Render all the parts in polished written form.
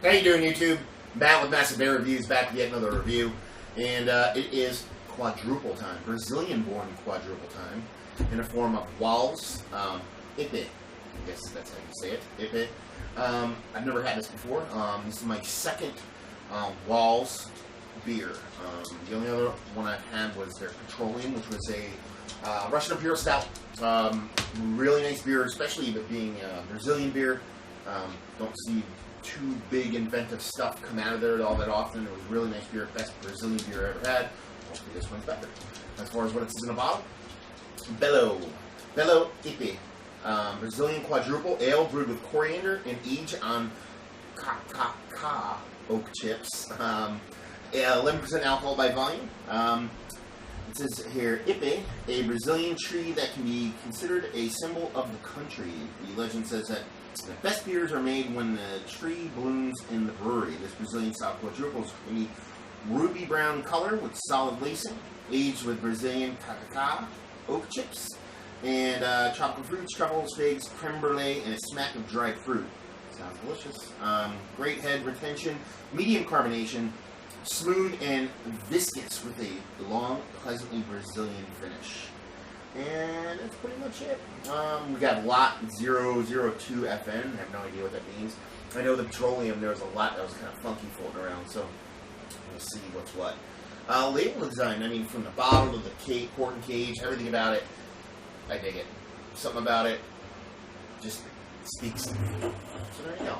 How you doing, YouTube? Matt with Massive Bear Reviews, back with yet another review. And it is quadruple time, Brazilian-born quadruple time, in the form of Wals Ipe. I guess that's how you say it, Ipe. I've never had this before. This is my second Wals beer. The only other one I've had was their Petroleum, which was a Russian Imperial Stout. Really nice beer, especially with being Brazilian beer. Don't see too big inventive stuff come out of there all that often. It was really nice beer, best Brazilian beer I ever had. Hopefully this one's better. As far as what it says in the bottle, Belo Ipê Brazilian Quadrupel Ale brewed with coriander and aged on Cachaca oak chips. 11% alcohol by volume. It says here, Ipe, a Brazilian tree that can be considered a symbol of the country. The legend says that the best beers are made when the tree blooms in the brewery. This Brazilian style quadruple is creamy ruby brown color with solid lacing, aged with Brazilian Cachaca oak chips, and tropical fruits, truffles, figs, creme brulee, and a smack of dried fruit. Sounds delicious. Great head retention, medium carbonation, smooth and viscous with a long, pleasantly Brazilian finish. And that's pretty much it. We got lot 002 FN. I have no idea what that means. I know the Petroleum, there was a lot that was kind of funky floating around, so we'll see what's what. Label design, I mean, from the bottle to the cork and cage, everything about it, I dig it. Something about it just speaks to me. So there you go.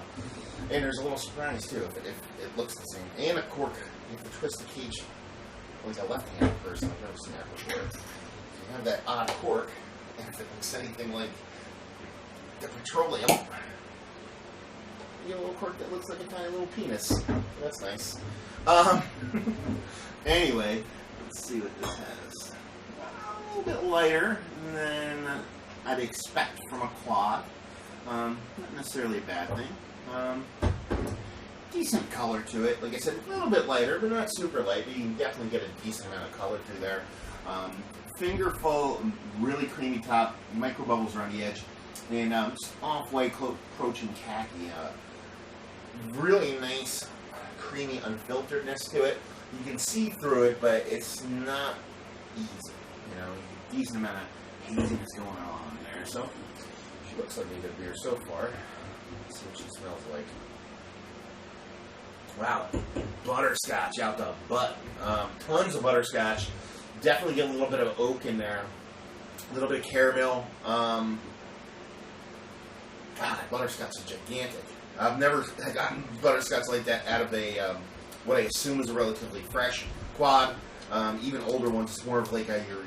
And there's a little surprise, too, if it looks the same. And a cork. You have to twist the cage like a left-handed person. I've never seen that before. You have that odd cork, and if it looks anything like the Petroleum, you get a little cork that looks like a tiny little penis. That's nice. Anyway, let's see what this has. A little bit lighter than I'd expect from a quad. Not necessarily a bad thing. Decent color to it. Like I said, a little bit lighter, but not super light. But you can definitely get a decent amount of color through there. Fingerful, really creamy top, micro bubbles around the edge, and just off-white approaching khaki. Really nice, creamy unfilteredness to it. You can see through it, but it's not easy. You know, decent amount of haziness going on there. So she looks like a good beer so far. Let's see what she smells like. Wow, butterscotch out the butt. Tons of butterscotch. Definitely get a little bit of oak in there. A little bit of caramel. God, butterscotch is gigantic. I've never gotten butterscotch like that out of a what I assume is a relatively fresh quad. Even older ones, it's more of like your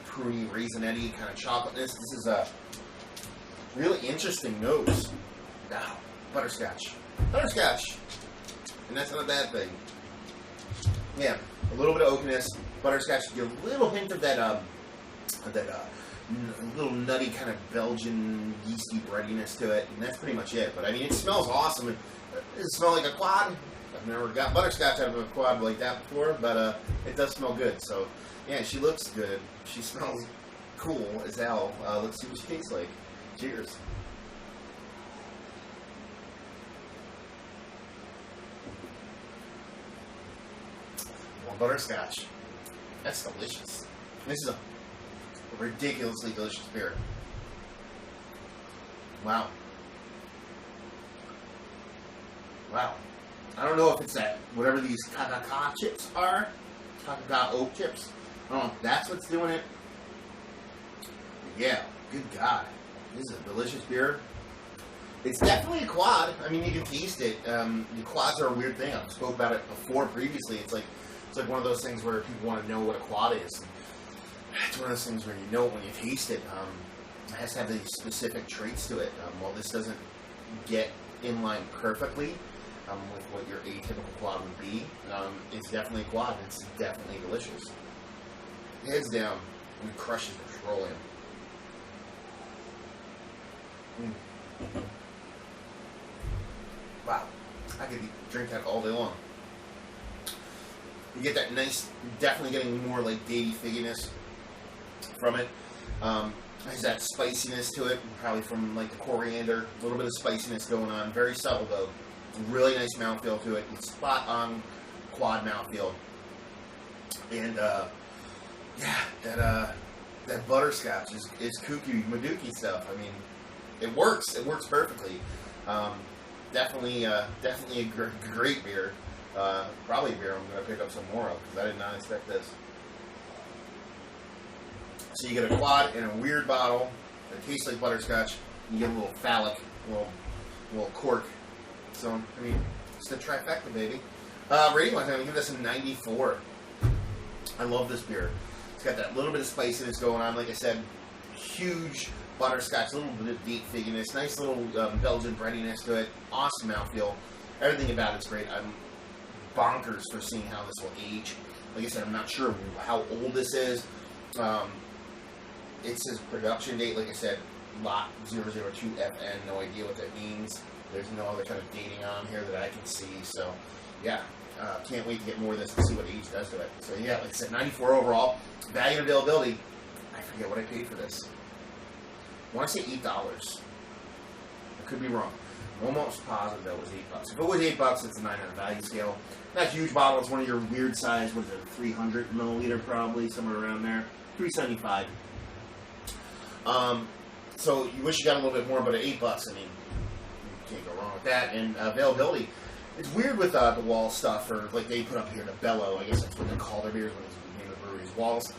pruny, raisinette kind of chocolateness. This is a really interesting nose. Wow, butterscotch. Butterscotch! And that's not a bad thing. Yeah, a little bit of oakiness, butterscotch, a little hint of that little nutty kind of Belgian yeasty breadiness to it, and that's pretty much it. But I mean, it smells awesome. Does it smell like a quad? I've never got butterscotch out of a quad like that before, but it does smell good. So yeah, she looks good. She smells cool as hell. Let's see what she tastes like. Cheers. Butterscotch. That's delicious. This is a ridiculously delicious beer. Wow. Wow. I don't know if it's that, whatever these Cachaca chips are, Cachaca oak chips. I don't know if that's what's doing it. Yeah, good God. This is a delicious beer. It's definitely a quad. I mean, you can taste it. The quads are a weird thing. I've spoke about it before previously. It's like one of those things where people want to know what a quad is. It's one of those things where you know it when you taste it. It has to have these specific traits to it. While this doesn't get in line perfectly with what your atypical quad would be, it's definitely a quad. It's definitely delicious. Heads down and crushes the Petroleum. Wow, I could drink that all day long. You get that nice, definitely getting more like datey figginess from it. Has that spiciness to it, probably from like the coriander. A little bit of spiciness going on. Very subtle though. Really nice mouthfeel to it. It's spot on quad mouthfeel. And yeah, that butterscotch is kooky Madookie stuff. I mean, it works. It works perfectly. Definitely a great beer. Probably a beer I'm going to pick up some more of because I did not expect this. So you get a quad in a weird bottle that tastes like butterscotch. You get a little phallic, little cork. So, I mean, it's the trifecta, baby. Rating wise, I'm going to give this a 94. I love this beer. It's got that little bit of spiciness going on. Like I said, huge butterscotch, a little bit of deep figginess, nice little Belgian breadiness to it. Awesome mouthfeel. Everything about it's great. I'm bonkers for seeing how this will age. Like I said, I'm not sure how old this is. It says production date, like I said, lot 002FN. No idea what that means. There's no other kind of dating on here that I can see. So, yeah, can't wait to get more of this and see what age does to it. So, yeah, like I said, 94 overall. Value and availability. I forget what I paid for this. I want to say $8. I could be wrong. I'm almost positive that was $8. If it was $8, it's a 9 on a value scale. Not a huge bottle. It's one of your weird size. What is it? 300 milliliter, probably somewhere around there. $3.75. So you wish you got a little bit more, but at $8, I mean, you can't go wrong with that. And availability. It's weird with the Wals stuff, or like they put up here the Belo. I guess that's what they call their beers when it's the name of the brewery's Wals.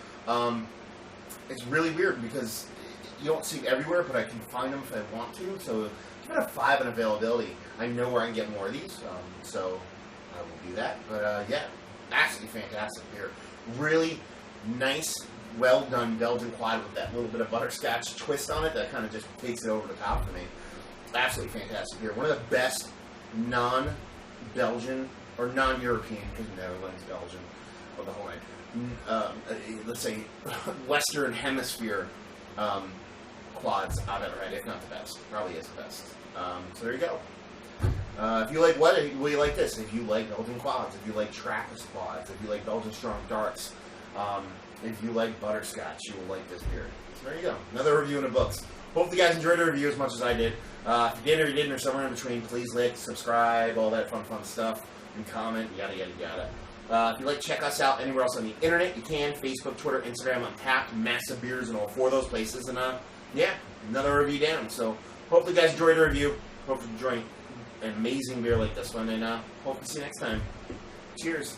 It's really weird because you don't see it everywhere, but I can find them if I want to. So give it a 5 in availability. I know where I can get more of these, so I will do that. But yeah, absolutely fantastic beer. Really nice, well done Belgian quad with that little bit of butterscotch twist on it that kind of just takes it over the top for me. Absolutely fantastic beer. One of the best non-Belgian or non-European, because Netherlands, Belgian, or the whole night. Let's say Western Hemisphere quads I've ever had, if not the best. Probably is the best. So there you go. If you like what you like this? If you like Belgian quads, if you like Trappist quads, if you like Belgian strong darks, if you like butterscotch, you will like this beer. So there you go. Another review in the books. Hope you guys enjoyed the review as much as I did. If you did or you didn't, or somewhere in between, please like, subscribe, all that fun stuff, and comment, yada. If you'd like to check us out anywhere else on the internet, you can. Facebook, Twitter, Instagram, Untapped, massive beers in all 4 of those places. And yeah, another review down. So hopefully you guys enjoyed the review. Hope you enjoyed an amazing beer like this one. And hope to see you next time. Cheers.